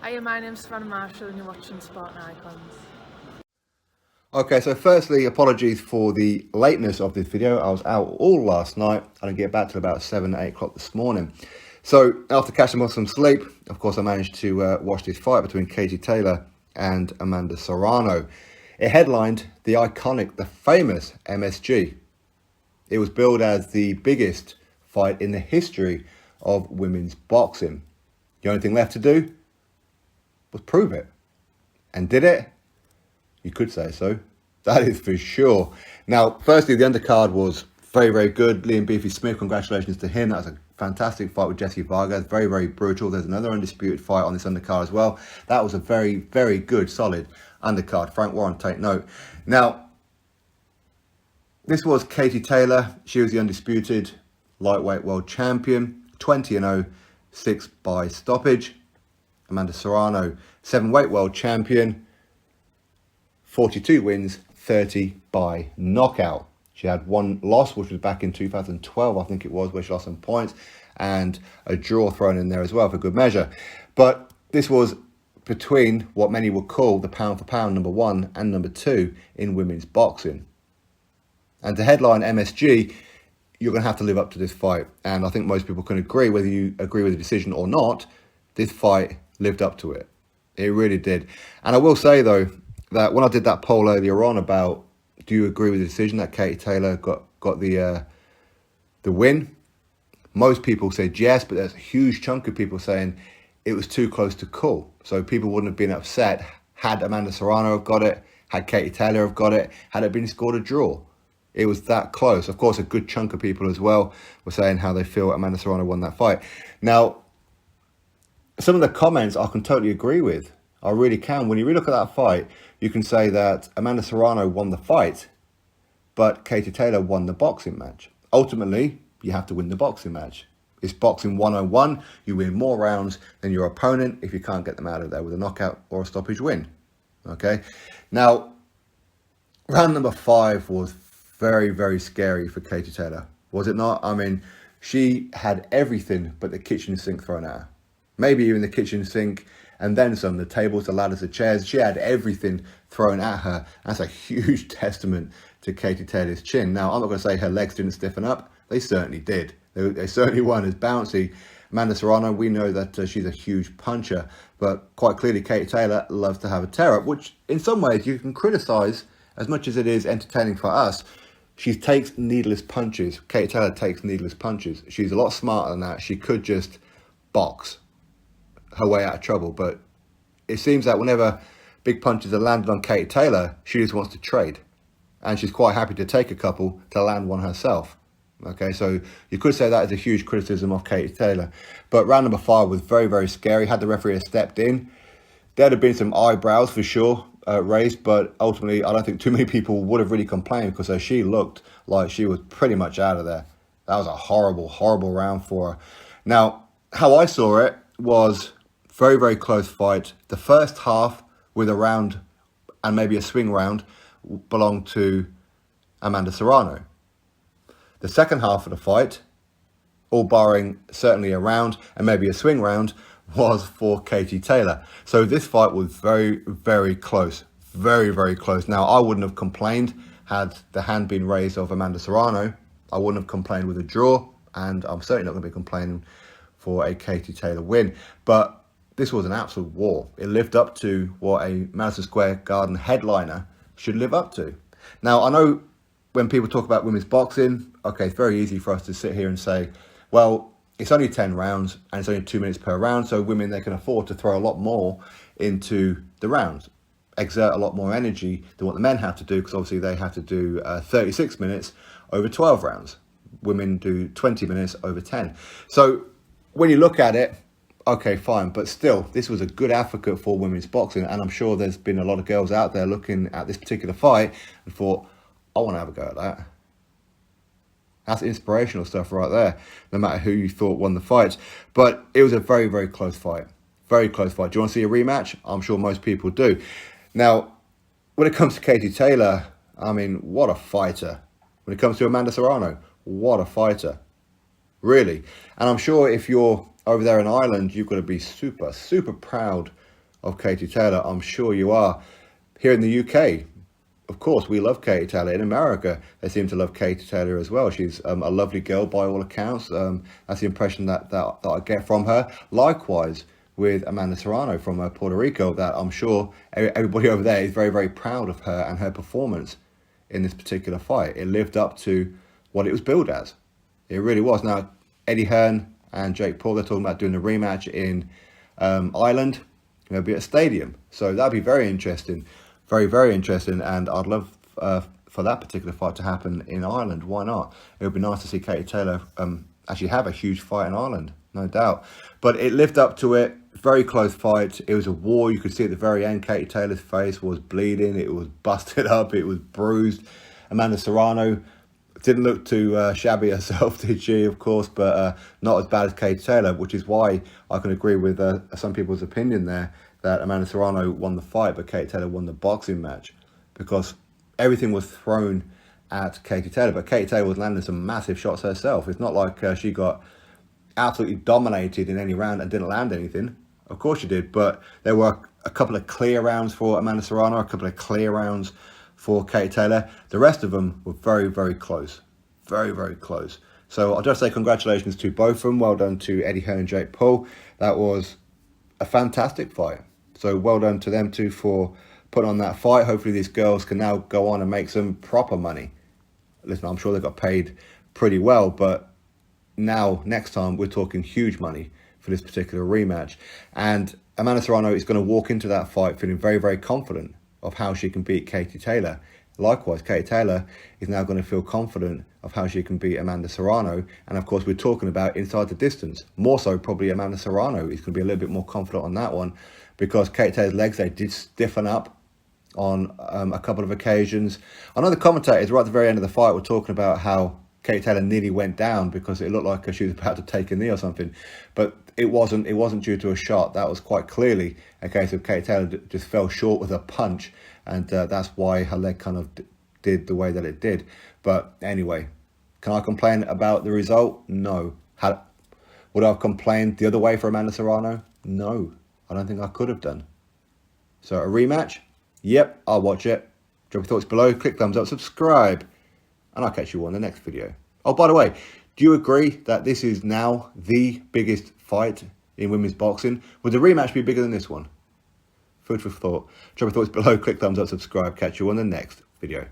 Hiya, my name's Serrano Marshall and you're watching Sport and Icons. Okay, so firstly, apologies for the lateness of this video. I was out all last night. I didn't get back till about 7, 8 o'clock this morning. So after catching up some sleep, of course, I managed to watch this fight between Katie Taylor and Amanda Serrano. It headlined the iconic, the famous MSG. It was billed as the biggest fight in the history of women's boxing. The only thing left to do was prove it. And did it? You could say so. That is for sure. Now, firstly, the undercard was very, very good. Liam Beefy Smith, congratulations to him. That was a fantastic fight with Jesse Vargas. Very, very brutal. There's another undisputed fight on this undercard as well. That was a very, very good, solid undercard. Frank Warren, take note. Now, this was Katie Taylor. She was the undisputed lightweight world champion. 20-0, 6 by stoppage. Amanda Serrano, 7-weight world champion. 42 wins, 30 by knockout. She had one loss, which was back in 2012, I think it was, where she lost some points, and a draw thrown in there as well for good measure. But this was between what many would call the pound for pound number 1 and number 2 in women's boxing. And to headline MSG, you're going to have to live up to this fight. And I think most people can agree, whether you agree with the decision or not, this fight lived up to it. It really did. And I will say, though, that when I did that poll earlier on about do you agree with the decision that Katie Taylor got the win, most people said yes, but there's a huge chunk of people saying it was too close to call. So people wouldn't have been upset had Amanda Serrano have got it, had Katie Taylor have got it, had it been scored a draw. It was that close. Of course, a good chunk of people as well were saying how they feel Amanda Serrano won that fight. Now, some of the comments I can totally agree with. I really can. When you really look at that fight, you can say that Amanda Serrano won the fight, but Katie Taylor won the boxing match. Ultimately, you have to win the boxing match. It's boxing 101. You win more rounds than your opponent if you can't get them out of there with a knockout or a stoppage win. Okay? Now, round number 5 was very, very scary for Katie Taylor. Was it not? I mean, she had everything but the kitchen sink thrown at her. Maybe even the kitchen sink and then some, the tables, the ladders, the chairs. She had everything thrown at her. That's a huge testament to Katie Taylor's chin. Now, I'm not going to say her legs didn't stiffen up. They certainly did. They certainly weren't as bouncy. Amanda Serrano, we know that she's a huge puncher, but quite clearly Katie Taylor loves to have a tear-up, which in some ways you can criticise as much as it is entertaining for us. She takes needless punches. Katie Taylor takes needless punches. She's a lot smarter than that. She could just box her way out of trouble, but it seems that whenever big punches are landed on Katie Taylor, she just wants to trade, and she's quite happy to take a couple to land one herself. Okay, so you could say that is a huge criticism of Katie Taylor. But round number 5 was very, very scary. Had the referee stepped in, there'd have been some eyebrows for sure raised, but ultimately I don't think too many people would have really complained because she looked like she was pretty much out of there. That was a horrible, horrible round for her. Now, how I saw it was very, very close fight. The first half with a round and maybe a swing round belonged to Amanda Serrano. The second half of the fight, all barring certainly a round and maybe a swing round, was for Katie Taylor. So this fight was very, very close. Very, very close. Now, I wouldn't have complained had the hand been raised of Amanda Serrano. I wouldn't have complained with a draw, and I'm certainly not going to be complaining for a Katie Taylor win. But this was an absolute war. It lived up to what a Madison Square Garden headliner should live up to. Now, I know when people talk about women's boxing, okay, it's very easy for us to sit here and say, well, it's only 10 rounds and it's only 2 minutes per round, so women, they can afford to throw a lot more into the rounds, exert a lot more energy than what the men have to do, because obviously they have to do 36 minutes over 12 rounds. Women do 20 minutes over 10. So when you look at it, okay, fine, but still, this was a good advocate for women's boxing, and I'm sure there's been a lot of girls out there looking at this particular fight and thought, I want to have a go at that. That's inspirational stuff right there, no matter who you thought won the fight. But it was a very, very close fight. Very close fight. Do you want to see a rematch? I'm sure most people do. Now, when it comes to Katie Taylor, I mean, what a fighter. When it comes to Amanda Serrano, what a fighter. Really. And I'm sure if you're over there in Ireland, you've got to be super, super proud of Katie Taylor? I'm sure you are. Here in the UK, of course, we love Katie Taylor. In America, they seem to love Katie Taylor as well. She's a lovely girl by all accounts. That's the impression that I get from her. Likewise with Amanda Serrano from Puerto Rico, that I'm sure everybody over there is very, very proud of her and her performance in this particular fight. It lived up to what it was billed as. It really was. Now, Eddie Hearn and Jake Paul, they're talking about doing a rematch in Ireland. It'll be at a stadium. So that'd be very interesting. Very, very interesting. And I'd love for that particular fight to happen in Ireland. Why not? It would be nice to see Katie Taylor actually have a huge fight in Ireland, no doubt. But it lived up to it. Very close fight. It was a war. You could see at the very end, Katie Taylor's face was bleeding. It was busted up. It was bruised. Amanda Serrano didn't look too shabby herself, did she? Of course, but not as bad as Katie Taylor, which is why I can agree with some people's opinion there that Amanda Serrano won the fight, but Katie Taylor won the boxing match, because everything was thrown at Katie Taylor. But Katie Taylor was landing some massive shots herself. It's not like she got absolutely dominated in any round and didn't land anything. Of course she did, but there were a couple of clear rounds for Amanda Serrano, a couple of clear rounds for Katie Taylor. The rest of them were very, very close. Very, very close. So I'll just say congratulations to both of them. Well done to Eddie Hearn and Jake Paul. That was a fantastic fight. So well done to them two for putting on that fight. Hopefully these girls can now go on and make some proper money. Listen, I'm sure they got paid pretty well, but now, next time, we're talking huge money for this particular rematch. And Amanda Serrano is going to walk into that fight feeling very, very confident of how she can beat Katie Taylor. Likewise, Katie Taylor is now going to feel confident of how she can beat Amanda Serrano. And of course, we're talking about inside the distance. More so, probably Amanda Serrano is going to be a little bit more confident on that one, because Katie Taylor's legs, they did stiffen up on a couple of occasions. I know the commentators right at the very end of the fight were talking about how Katie Taylor nearly went down because it looked like she was about to take a knee or something, but it wasn't due to a shot. That was quite clearly a case of Katie Taylor just fell short with a punch, and that's why her leg kind of did the way that it did. But anyway, can I complain about the result? No. Would I have complained the other way for Amanda Serrano? No, I don't think I could have done. So a rematch? Yep, I'll watch it. Drop your thoughts below, click thumbs up, subscribe, and I'll catch you on the next video. Oh, by the way, do you agree that this is now the biggest fight in women's boxing? Would the rematch be bigger than this one? Food for thought. Drop your thoughts below, click thumbs up, subscribe. Catch you on the next video.